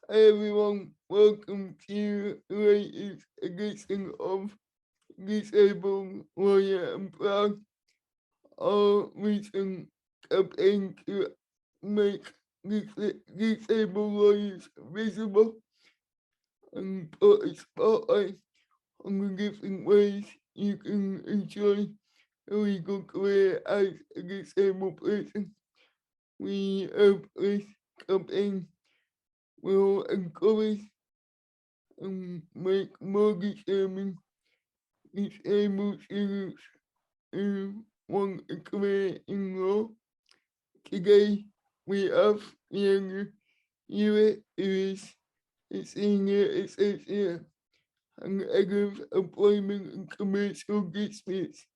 Hi everyone, welcome to the latest edition of Disabled Lawyer and Proud, our recent campaign to make disabled lawyers visible and put a spotlight on the different ways you can enjoy a legal career as a disabled person. We hope this campaign will encourage and make more disabled students who want a career in law. Today we have Fiona Hewitt, who is a senior associate and head of employment and commercial disputes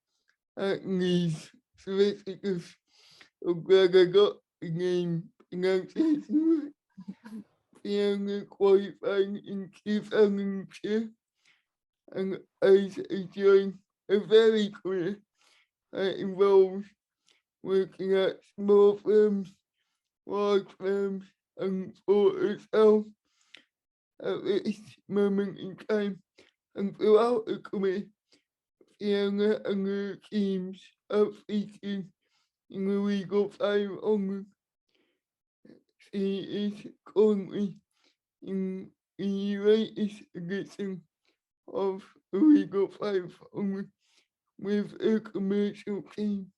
at Neves Solicitors. I'm glad I got the name pronunciation right. Fiona qualified in 2002 and has enjoyed a varied career that involves working at small firms, large firms, and for herself at this moment in time. And throughout her career, Fiona and her teams have featured in the Legal 500. She is currently in the latest edition of the Legal 500 with a commercial team.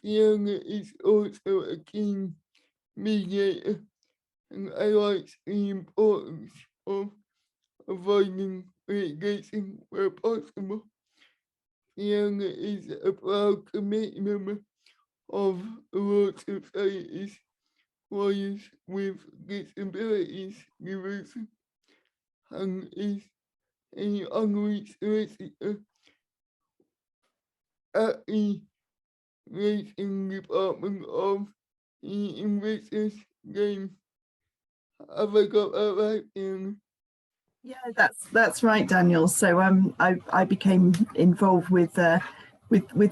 Fiona is also a keen mediator and highlights the importance of avoiding litigation where possible. Fiona is a proud committee member of the Law Society's Lawyers with Disabilities division and is a honorary solicitor at the racing department of the Invictus game. Have I got that right, Fiona? Yeah, that's right, Daniel. So I became involved with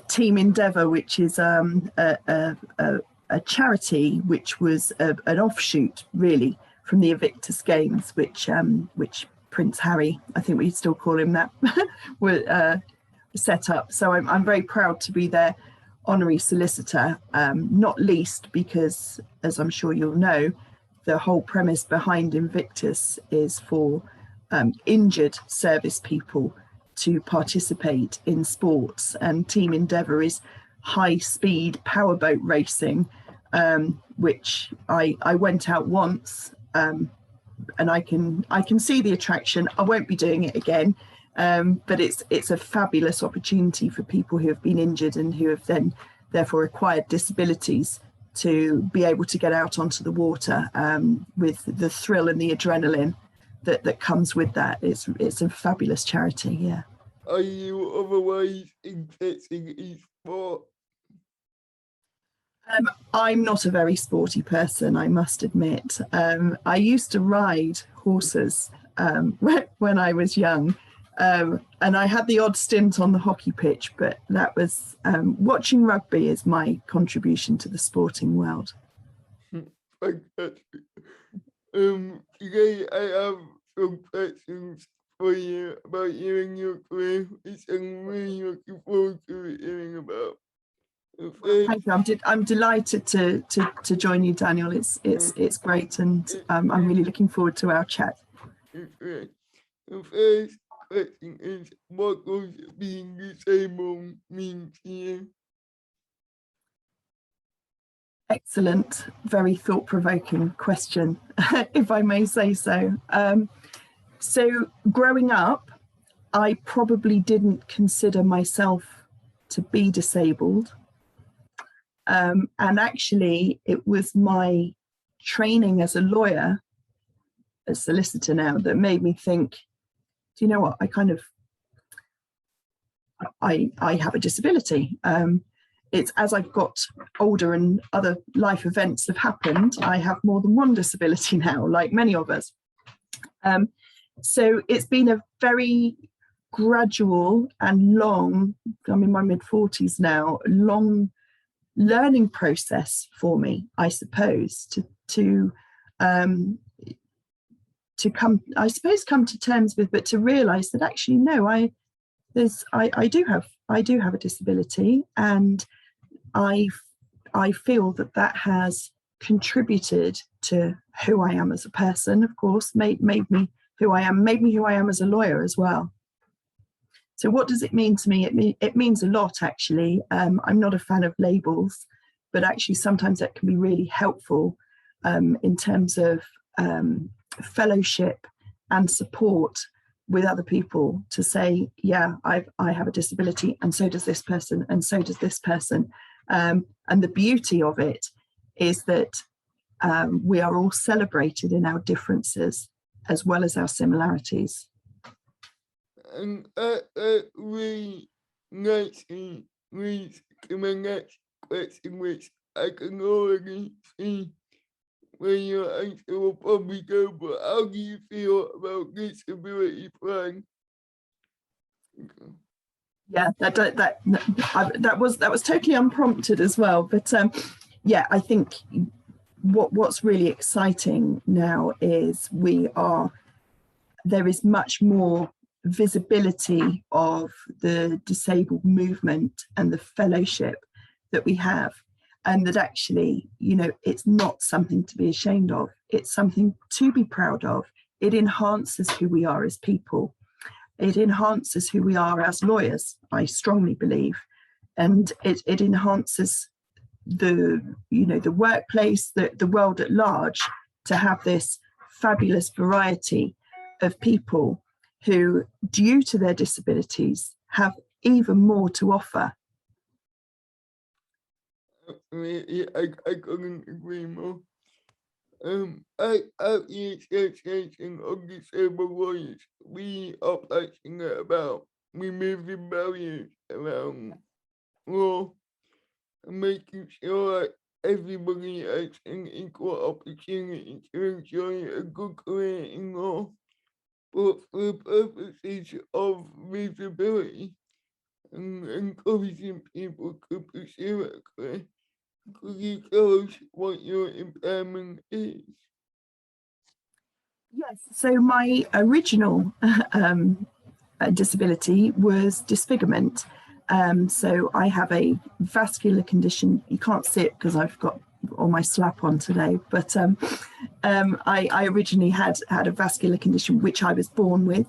Team Endeavour, which is a charity which was an offshoot really from the Invictus games, which Prince Harry, I think we still call him that, were set up. So I'm very proud to be their honorary solicitor, not least because, as I'm sure you'll know, the whole premise behind Invictus is for injured service people to participate in sports, and Team Endeavour is high-speed powerboat racing, which I went out once, and I can see the attraction. I won't be doing it again, but it's a fabulous opportunity for people who have been injured and who have then therefore acquired disabilities to be able to get out onto the water with the thrill and the adrenaline that comes with that. It's a fabulous charity, yeah. Are you otherwise interested in sport? I'm not a very sporty person, I must admit. I used to ride horses when I was young, and I had the odd stint on the hockey pitch, but that was watching rugby is my contribution to the sporting world. Fantastic. Today I have some questions for you about you and your career, which I'm really looking forward to hearing about. Thank you. I'm delighted to join you, Daniel. It's great, and I'm really looking forward to our chat. The first question is, what does being disabled mean to you? Excellent, very thought-provoking question, if I may say so. So growing up, I probably didn't consider myself to be disabled. And actually, it was my training as a lawyer, a solicitor now, that made me think, do you know what, I have a disability. It's as I've got older and other life events have happened, I have more than one disability now, like many of us. So it's been a very gradual and long, I'm in my mid-40s now, long learning process for me, I suppose, to come to terms with, but to realise that actually no, I do have a disability, and I feel that has contributed to who I am as a person. Of course, made me who I am as a lawyer as well. So what does it mean to me? It means a lot, actually. I'm not a fan of labels, but actually sometimes that can be really helpful in terms of fellowship and support with other people, to say, yeah, I have a disability, and so does this person, and so does this person. And the beauty of it is that we are all celebrated in our differences as well as our similarities. And really nicely leads to my next question, which I can already see where your answer will probably go, but how do you feel about disability plan? Yeah, that was totally unprompted as well. But yeah, I think what's really exciting now is there is much more visibility of the disabled movement and the fellowship that we have, and that actually, it's not something to be ashamed of. It's something to be proud of. It enhances who we are as people. It enhances who we are as lawyers, I strongly believe. And it enhances the workplace, the world at large, to have this fabulous variety of people who, due to their disabilities, have even more to offer. I couldn't agree more. At the Association of Disabled Lawyers, we are passionate about removing barriers around law and making sure that everybody has an equal opportunity to enjoy a good career in law. But for the purposes of visibility and encouraging people to pursue a career, could you tell us what your impairment is? Yes, so my original disability was disfigurement. So I have a vascular condition. You can't see it because I've got all my slap on today, but I originally had a vascular condition which I was born with,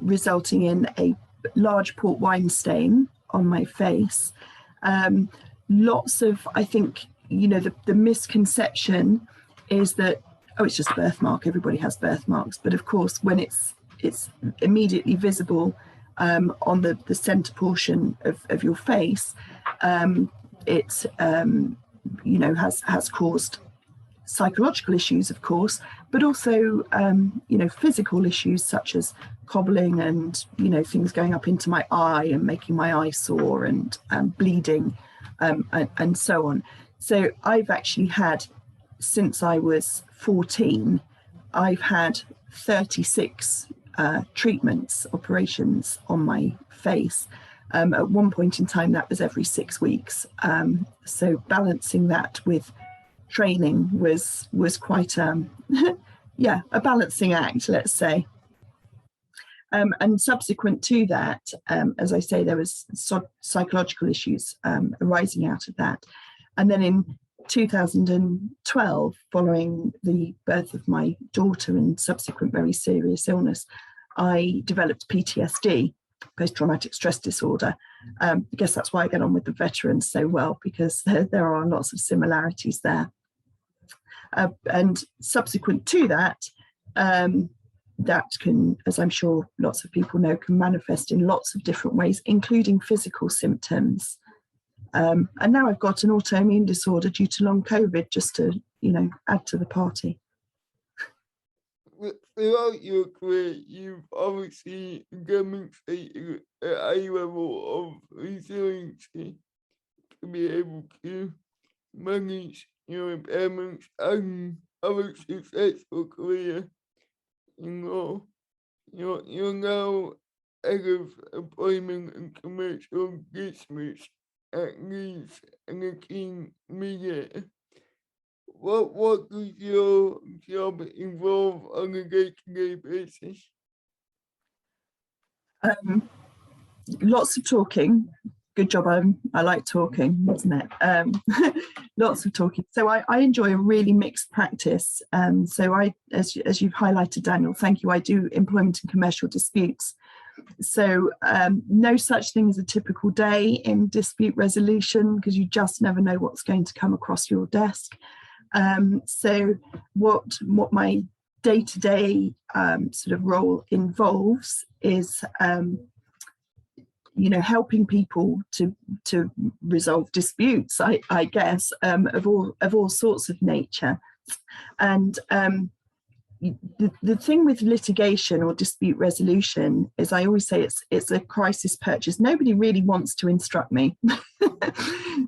resulting in a large port wine stain on my face. Lots of, I think, the misconception is that, oh, it's just a birthmark. Everybody has birthmarks. But of course, when it's immediately visible on the center portion of your face, it has caused psychological issues, of course, but also physical issues such as cobbling and things going up into my eye and making my eye sore and bleeding and so on. So I've actually had, since I was 14, I've had 36 operations on my face. At one point in time, that was every 6 weeks. So balancing that with training was quite a balancing act, let's say. And subsequent to that, as I say, there was psychological issues arising out of that. And then in 2012, following the birth of my daughter and subsequent very serious illness, I developed PTSD, post-traumatic stress disorder. I guess that's why I get on with the veterans so well, because there are lots of similarities there. And subsequent to that, that can, as I'm sure lots of people know, can manifest in lots of different ways, including physical symptoms. And now I've got an autoimmune disorder due to long COVID, just to, add to the party. Throughout your career, you've obviously demonstrated a high level of resiliency to be able to manage your impairments and have a successful career in law. You're now head of employment and commercial disputes at Leeds and a keen mediator. what does your job involve on a day-to-day basis? Lots of talking. Good job. I like talking, isn't it? Lots of talking. So I enjoy a really mixed practice. So as you've highlighted, Daniel, thank you. I do employment and commercial disputes. So no such thing as a typical day in dispute resolution, because you just never know what's going to come across your desk. So what my day-to-day sort of role involves is helping people to resolve disputes, I guess, of all sorts of nature. And the thing with litigation or dispute resolution is, I always say it's a crisis purchase. Nobody really wants to instruct me.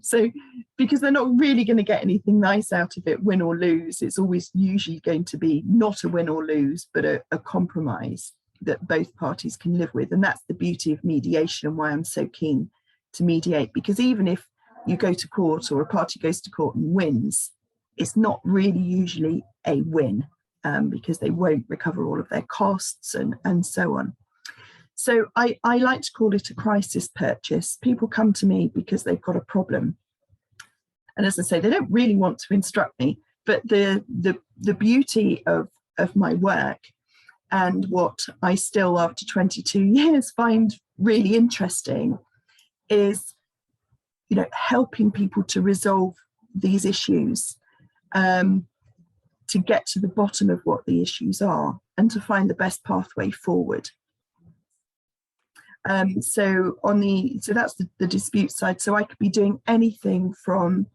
So, because they're not really going to get anything nice out of it, win or lose. It's always usually going to be not a win or lose, but a compromise that both parties can live with. And that's the beauty of mediation and why I'm so keen to mediate, because even if you go to court or a party goes to court and wins, it's not really usually a win, because they won't recover all of their costs and so on. So I like to call it a crisis purchase. People come to me because they've got a problem. And as I say, they don't really want to instruct me, but the beauty of my work, and what I still, after 22 years, find really interesting, is helping people to resolve these issues, to get to the bottom of what the issues are and to find the best pathway forward. So that's the dispute side. So I could be doing anything from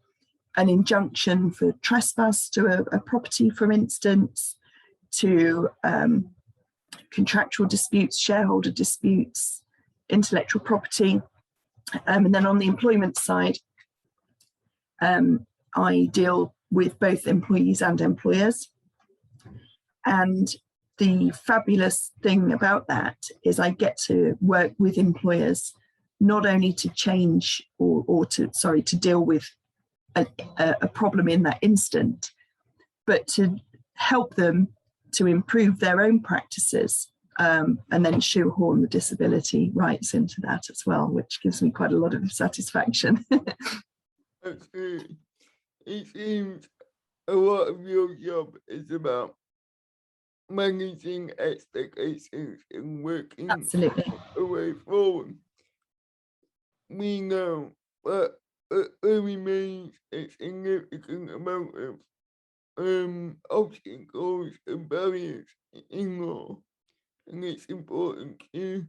an injunction for trespass to a property, for instance, to contractual disputes, shareholder disputes, intellectual property. And then on the employment side, I deal with both employees and employers. And the fabulous thing about that is I get to work with employers, not only to change or to deal with a problem in that instant, but to help them to improve their own practices, and then shoehorn the disability rights into that as well, which gives me quite a lot of satisfaction. Absolutely. It seems a lot of your job is about managing expectations and working Absolutely. a way forward. We know that there remains a significant amount of obstacles and barriers in law, and it's important to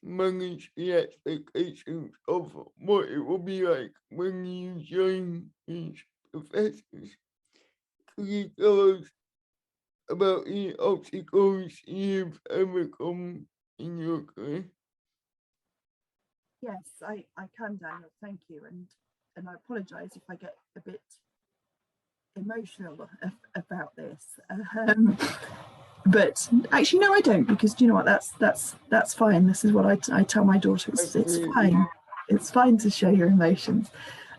manage the expectations of what it will be like when you join these professions. Could you tell us about the obstacles you've overcome in your career? Yes, I can, Daniel, thank you. And I apologise if I get a bit emotional about this. But actually, no, I don't, because do you know what? That's fine. This is what I tell my daughter. It's fine. It's fine to show your emotions.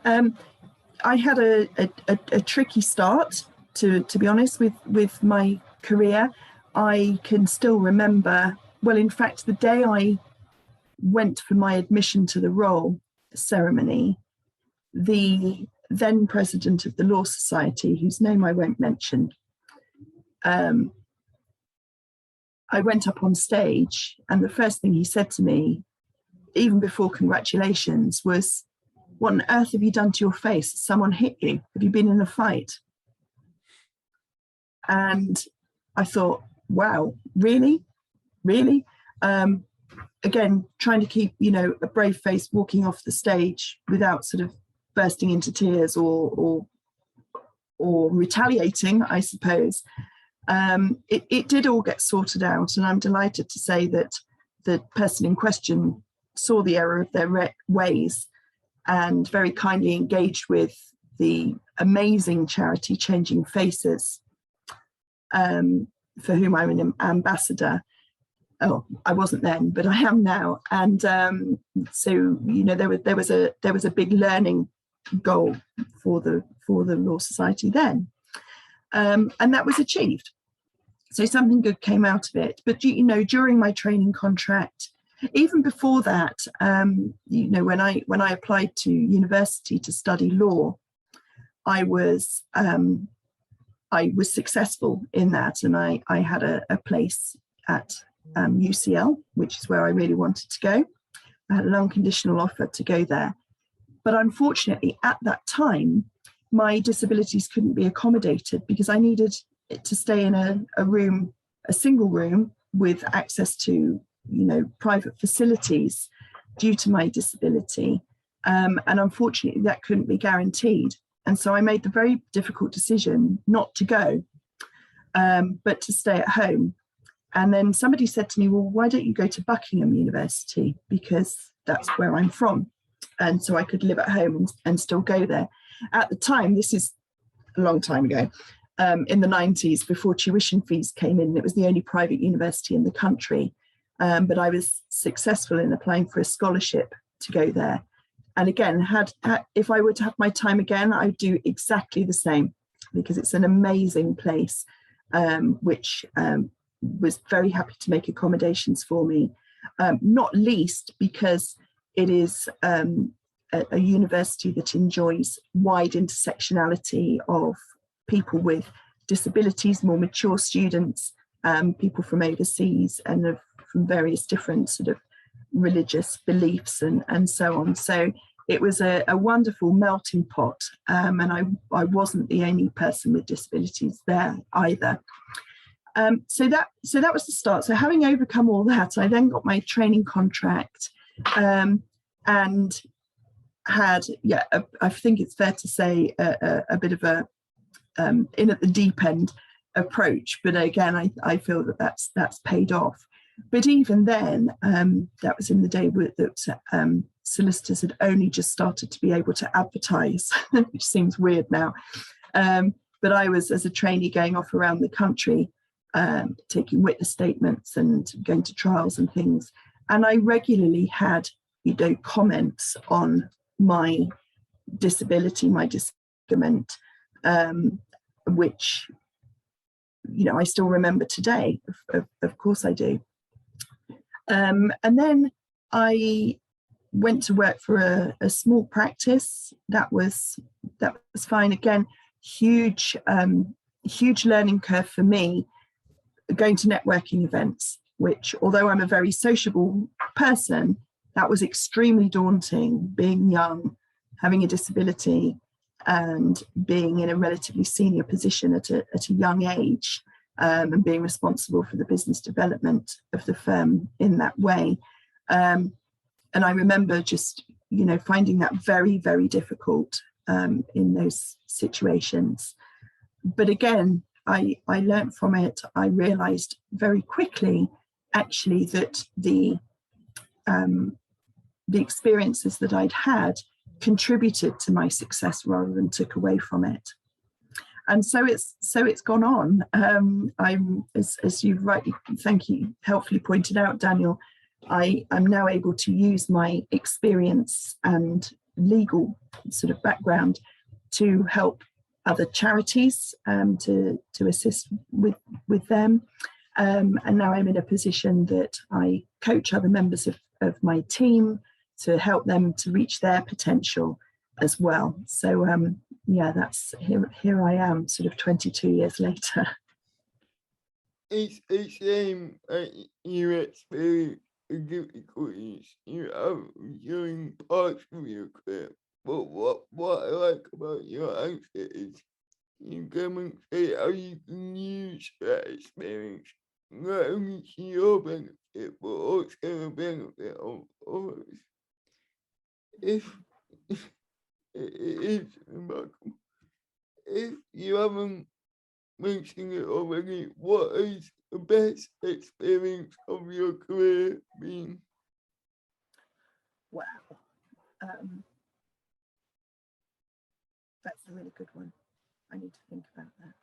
I had a tricky start, to be honest, with my career. I can still remember, well, in fact, the day I went for my admission to the role ceremony, the then president of the Law Society, whose name I won't mention, I went up on stage, and the first thing he said to me, even before congratulations, was, "What on earth have you done to your face? Someone hit you? Have you been in a fight?" And I thought, wow, really? Really? Again, trying to keep, a brave face walking off the stage without sort of bursting into tears or retaliating, I suppose. It did all get sorted out, and I'm delighted to say that the person in question saw the error of their ways and very kindly engaged with the amazing charity Changing Faces, for whom I'm an ambassador. Oh, I wasn't then, but I am now. And so there was a big learning goal for the Law Society then. And that was achieved. So something good came out of it. But, you know, during my training contract, even before that, you know, when I applied to university to study law, I was successful in that, and I had a place at UCL, which is where I really wanted to go. I had an unconditional offer to go there. But unfortunately, at that time, my disabilities couldn't be accommodated because I needed to stay in a room, a single room with access to, you know, private facilities due to my disability. And unfortunately, that couldn't be guaranteed. And so I made the very difficult decision not to go, but to stay at home. And then somebody said to me, well, why don't you go to Buckingham University? Because that's where I'm from. And so I could live at home and still go there. At the time, this is a long time ago, in the 90s, before tuition fees came in, it was the only private university in the country. But I was successful in applying for a scholarship to go there. And again, if I were to have my time again, I'd do exactly the same, because it's an amazing place, which was very happy to make accommodations for me, not least because it is a university that enjoys wide intersectionality of people with disabilities, more mature students, people from overseas, and from various different sort of religious beliefs and so on. So it was a wonderful melting pot, and I wasn't the only person with disabilities there either. So that was the start. So having overcome all that, I then got my training contract, and had, I think it's fair to say, a bit of a in at the deep end approach. But again, I feel that that's paid off. But even then, that was in the day that solicitors had only just started to be able to advertise, which seems weird now. But I was, as a trainee, going off around the country, taking witness statements and going to trials and things. And I regularly had, you know, comments on my disability, my disfigurement, which, you know, I still remember today. Of course I do. And then I went to work for a small practice. That was fine. Again, huge learning curve for me, going to networking events, which, although I'm a very sociable person, that was extremely daunting, being young, having a disability, and being in a relatively senior position at a young age, and being responsible for the business development of the firm in that way. And I remember just, you know, finding that very, very difficult in those situations. But again, I learned from it. I realized very quickly, actually, that the experiences that I'd had contributed to my success rather than took away from it. And so it's gone on. I'm, as you rightly, thank you, helpfully pointed out, Daniel, I'm now able to use my experience and legal sort of background to help other charities, to assist with them. And now I'm in a position that I coach other members of my team to help them to reach their potential as well. So yeah, that's here I am, sort of 22 years later. It's a shame you experience the difficulties you have during parts of your career. But what I like about your answer is you demonstrate how you can use that experience not only to your benefit, but also the benefit of others. If it is remarkable. If you haven't mentioned it already, what is the best experience of your career been? Wow. That's a really good one. I need to think about that.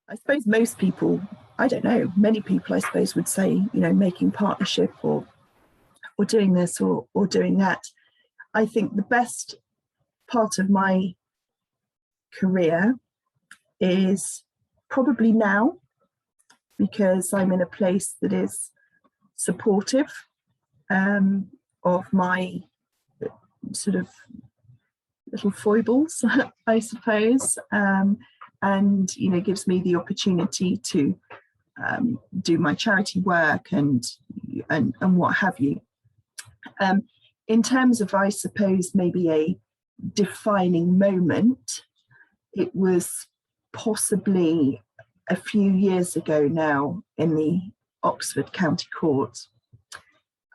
I suppose most people, I don't know, many people I suppose would say, you know, making partnership or doing this or doing that. I think the best part of my career is probably now, because I'm in a place that is supportive of my sort of little foibles, I suppose, and gives me the opportunity to do my charity work and what have you. In terms of, I suppose, maybe a defining moment, it was possibly a few years ago now in the Oxford County Court,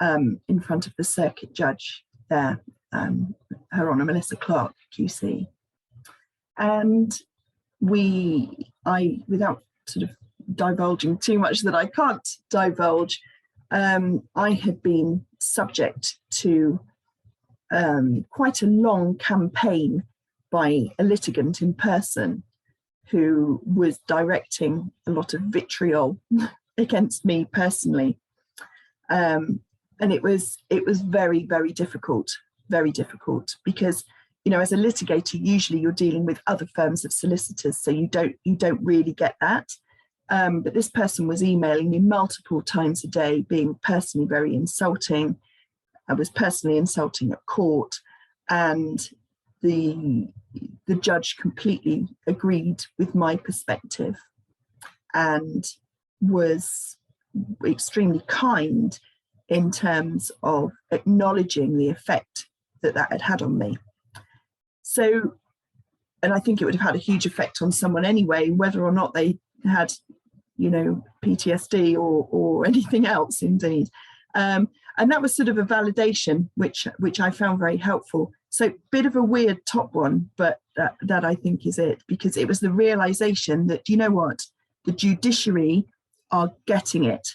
in front of the circuit judge there, Her Honour Melissa Clark, QC. And I, without sort of divulging too much that I can't divulge, I had been subject to quite a long campaign by a litigant in person who was directing a lot of vitriol against me personally. And it was very, very difficult, because, as a litigator, usually you're dealing with other firms of solicitors, so you don't really get that. But this person was emailing me multiple times a day, being personally very insulting. I was personally insulting at court, and the judge completely agreed with my perspective and was extremely kind in terms of acknowledging the effect that had had on me. So, and I think it would have had a huge effect on someone anyway, whether or not they had, PTSD or anything else, indeed. And that was sort of a validation, which I found very helpful. So, bit of a weird top one, but that I think is it, because it was the realization that, the judiciary are getting it.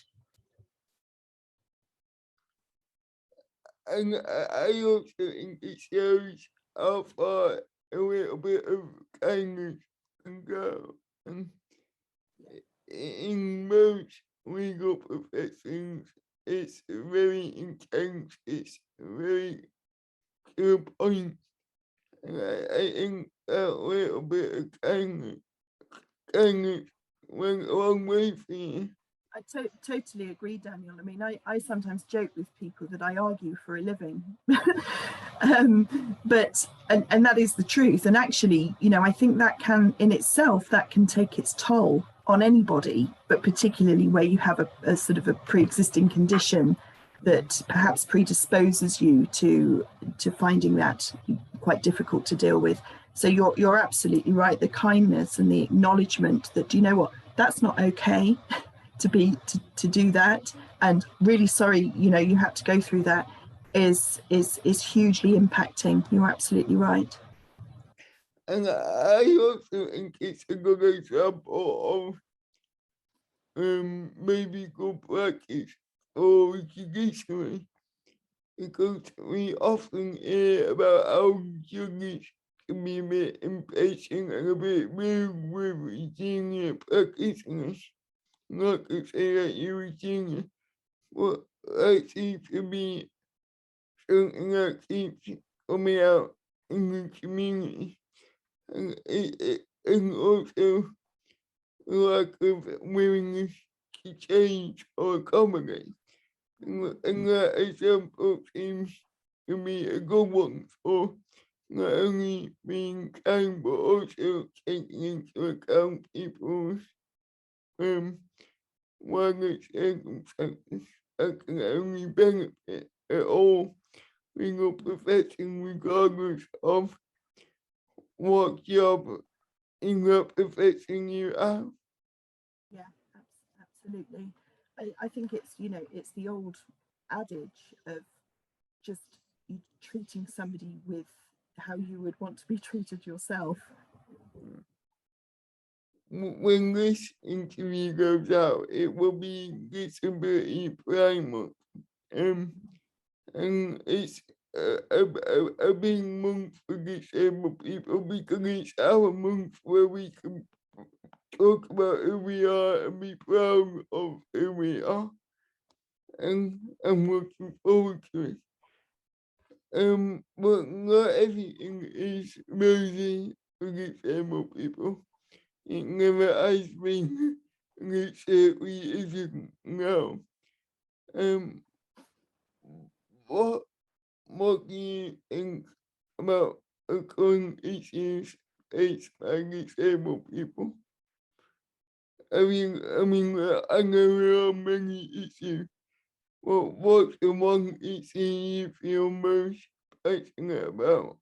And I also think it shows how far a little bit of kindness can go. And in most legal professions, it's very intense, it's very to the point. And I think that little bit of kindness went a long way for you. I totally agree, Daniel. I mean, I sometimes joke with people that I argue for a living, but that is the truth. And actually, I think that can, in itself, that can take its toll on anybody, but particularly where you have a sort of a pre-existing condition that perhaps predisposes you to finding that quite difficult to deal with. So you're absolutely right. The kindness and the acknowledgement that, that's not okay. To do that, and really sorry, you had to go through that, is hugely impacting. You're absolutely right. And I also think it's a good example of maybe good practice for judiciary, because we often hear about how judges can be a bit impatient and a bit rude with senior practitioners. Not to say that you were genius, but that seems to be something that keeps coming out in the community. And also the lack of willingness to change or accommodate. And that example seems to be a good one for not only being kind, but also taking into account people's wider circumstances that can only benefit at all legal profession, regardless of what job in that profession you have. Yeah, absolutely. I think it's, it's the old adage of just treating somebody with how you would want to be treated yourself. When this interview goes out, it will be Disability Pride Month, and it's a big month for disabled people, because it's our month where we can talk about who we are and be proud of who we are, and I'm looking forward to it. But not everything is rosy for disabled people. it never has been, and it certainly isn't now. Um, what do you think about the current issues faced by disabled people? I know there are many issues. What's the one issue you feel most passionate about?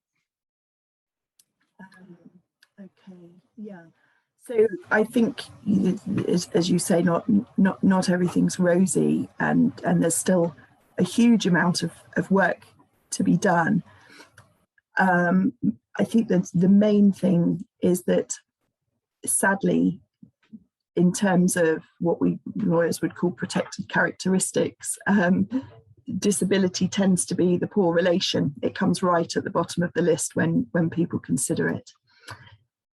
Okay, yeah. So I think, as you say, not everything's rosy, and there's still a huge amount of work to be done. I think that the main thing is that, sadly, in terms of what we lawyers would call protected characteristics, disability tends to be the poor relation. It comes right at the bottom of the list when people consider it.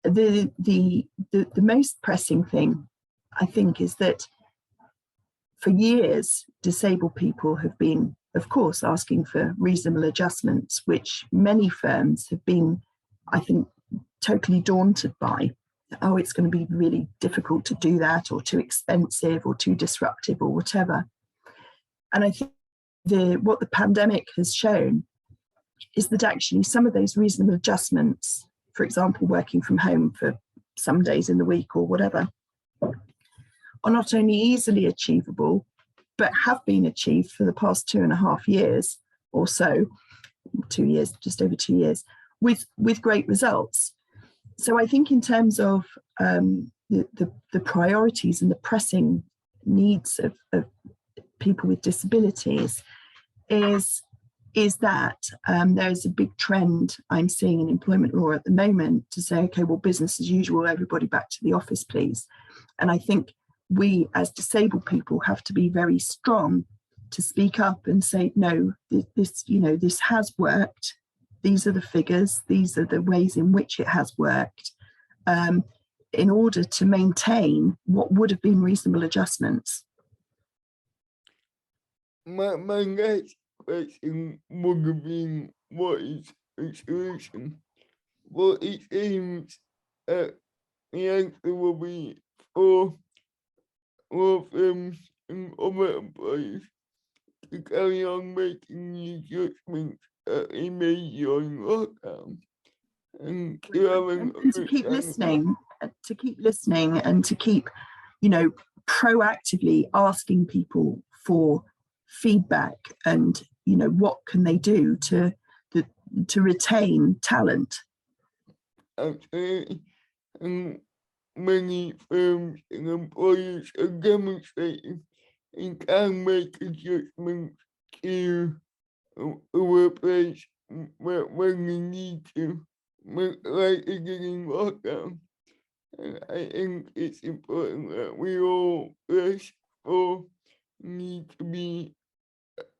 The most pressing thing, I think, is that for years, disabled people have been, of course, asking for reasonable adjustments, which many firms have been, I think, totally daunted by. Oh, it's going to be really difficult to do that, or too expensive, or too disruptive, or whatever. And I think what the pandemic has shown is that actually some of those reasonable adjustments, for example, working from home for some days in the week or whatever, are not only easily achievable, but have been achieved for the past 2.5 years or so, 2 years, just over 2 years, with great results. So I think in terms of the priorities and the pressing needs of people with disabilities is that there's a big trend I'm seeing in employment law at the moment to say, okay, well, business as usual, everybody back to the office, please. And I think we as disabled people have to be very strong to speak up and say, no, this has worked. These are the figures. These are the ways in which it has worked, in order to maintain what would have been reasonable adjustments. My next question would have been, what is the solution? What it seems the answer will be for law firms and other employees to carry on making the adjustments that they made during lockdown. And to keep listening, and to keep, proactively asking people for feedback, and what can they do to retain talent. Absolutely. And many firms and employers are demonstrating and can make adjustments to the workplace when they need to, like they did in lockdown. And I think it's important that we all press for need to be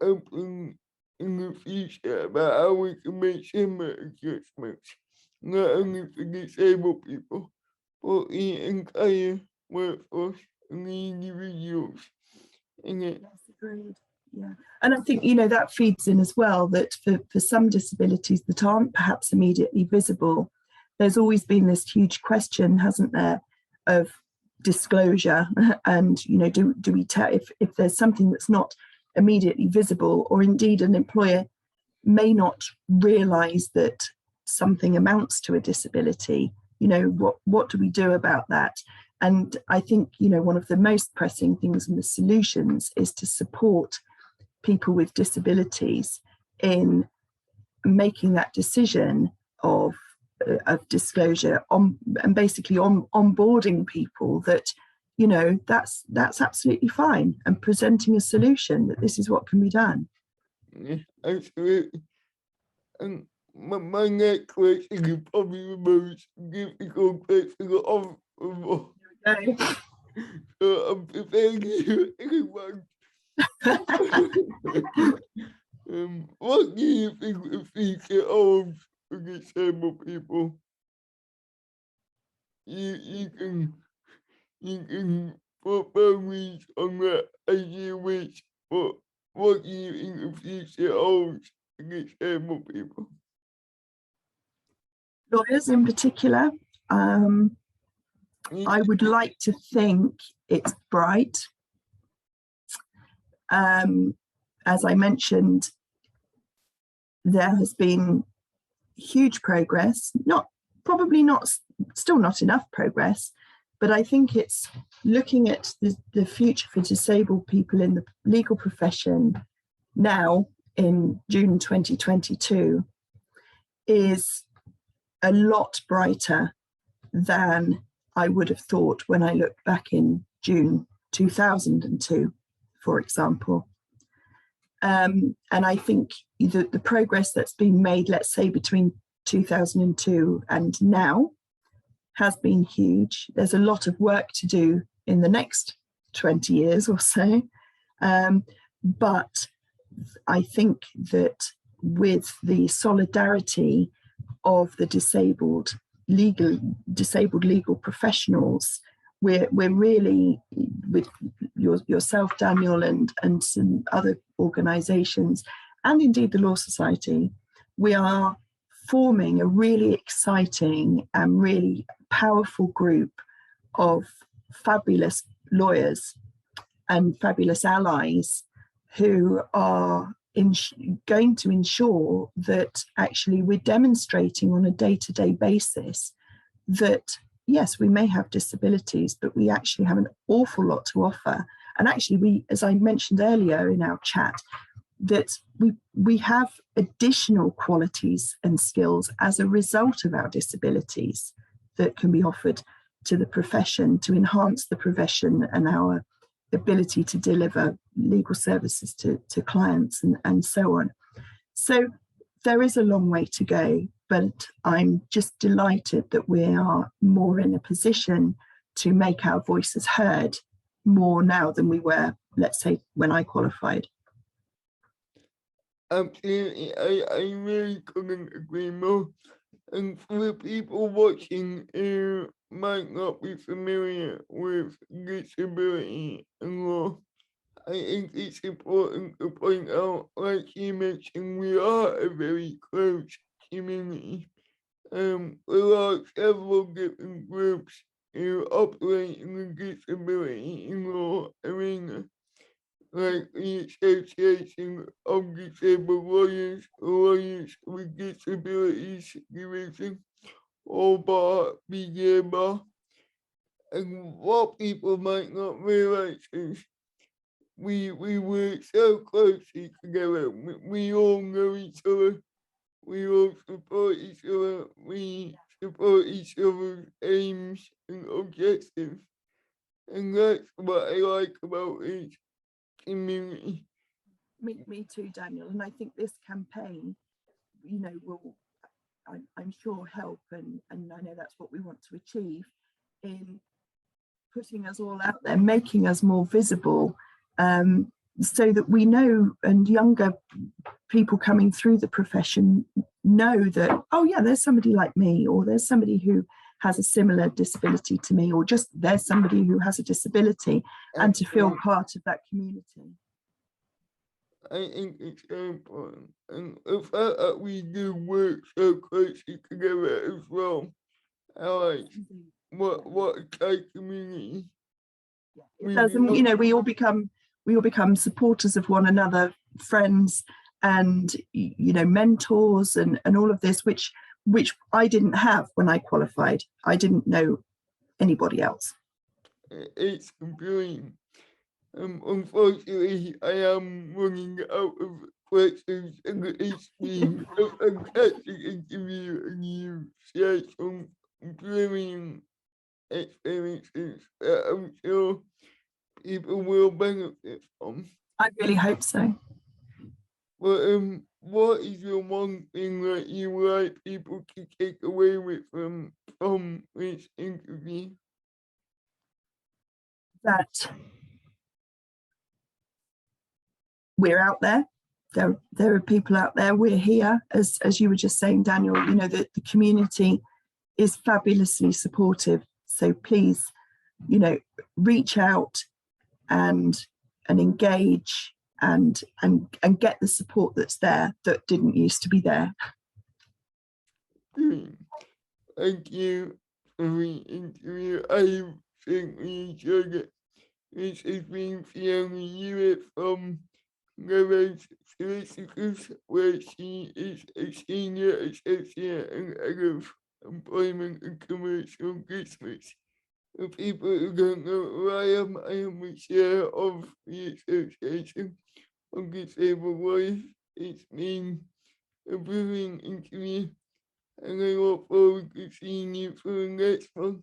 open in the future about how we can make similar adjustments, not only for disabled people, but the entire workforce and the individuals in it. That's agreed. Yeah. And I think, that feeds in as well, that for some disabilities that aren't perhaps immediately visible, there's always been this huge question, hasn't there, of disclosure. And, do we tell if there's something that's not immediately visible, or indeed an employer may not realise that something amounts to a disability, what do we do about that? And I think, one of the most pressing things in the solutions is to support people with disabilities in making that decision of disclosure and basically onboarding people that, that's absolutely fine, and presenting a solution that this is what can be done. Yeah, absolutely. And my next question is probably the most difficult question of all. So I'm preparing you anyone. What do you think the future holds for disabled people? You can put boundaries on that idea, which what do you think the future holds for disabled people? Lawyers in particular, I would like to think it's bright. As I mentioned, there has been huge progress, still not enough progress, but I think it's looking at the future for disabled people in the legal profession now in June 2022 is a lot brighter than I would have thought when I looked back in June 2002, for example. And I think the progress that's been made, let's say between 2002 and now, has been huge. There's a lot of work to do in the next 20 years or so. But I think that with the solidarity of the disabled legal professionals, we're really, with yourself, Daniel, and some other organisations, and indeed the Law Society, we are forming a really exciting and really powerful group of fabulous lawyers and fabulous allies who are going to ensure that actually we're demonstrating on a day-to-day basis that yes, we may have disabilities, but we actually have an awful lot to offer. And actually, we, as I mentioned earlier in our chat, that we have additional qualities and skills as a result of our disabilities that can be offered to the profession to enhance the profession and our ability to deliver legal services to clients and so on. So there is a long way to go, but I'm just delighted that we are more in a position to make our voices heard more now than we were, let's say, when I qualified. Absolutely, I really couldn't agree more. And for the people watching who might not be familiar with disability and law, I think it's important to point out, like you mentioned, we are a very close community. There are several different groups who operate in the disability in law arena, like the Association of Disabled Lawyers, Lawyers with Disabilities Division, or bar Endeavour. And what people might not realize is we work so closely together. We all know each other. We all support each other. We support each other's aims and objectives. And that's what I like about each community. Me too, Daniel. And I think this campaign, you know, will, I'm sure, help, and I know that's what we want to achieve in putting us all out there, making us more visible, so that we know, and younger people coming through the profession know that, oh yeah, there's somebody like me, or there's somebody who has a similar disability to me, or just there's somebody who has a disability, and to feel part of that community. I think it's so important. And the fact that we do work so closely together as well, I like what a tight community. It doesn't, you know, we all become supporters of one another, friends, and, you know, mentors, and all of this, which I didn't have when I qualified. I didn't know anybody else. It's brilliant. Unfortunately, I am running out of questions, and it's been a fantastic interview, and you shared some brilliant experiences that I'm sure people will benefit from. I really hope so. But what is your one thing that you would like people to take away with from this interview? That we're out there. There are people out there. We're here, as you were just saying, Daniel. You know, that the community is fabulously supportive. So please, you know, reach out and engage and get the support that's there that didn't used to be there. Thank you every interview. I certainly enjoyed it. This has been Fiona Hewitt from Neves Solicitors, where she is a senior associate and head of employment and commercial business. For people who don't know who I am the chair of the Association of Disabled Life. It's been a brilliant interview, and I look forward to seeing you for the next one.